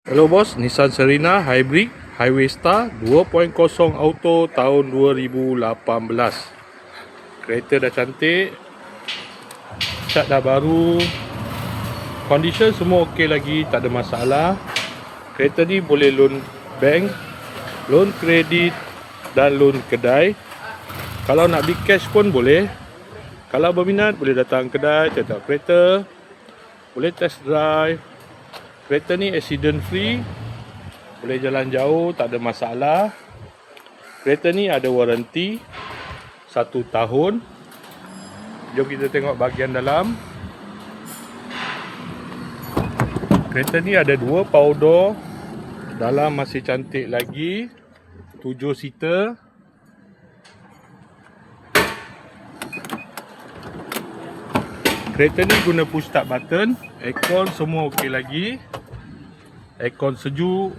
Hello bos, Nissan Serena Hybrid Highway Star 2.0 auto tahun 2018. Kereta dah cantik, cat dah baru, condition semua okey lagi, tak ada masalah. Kereta ni boleh loan bank, loan kredit dan loan kedai. Kalau nak beli cash pun boleh. Kalau berminat boleh datang kedai, tengok kereta, boleh test drive. Kereta ni accident free, boleh jalan jauh, tak ada masalah. Kereta ni ada waranti 1 tahun. Jom kita tengok bahagian dalam. Kereta ni ada 2 power door. Dalam masih cantik lagi, 7 seater. Kereta ni guna push start button. Aircon semua okey lagi. Aircon sejuk,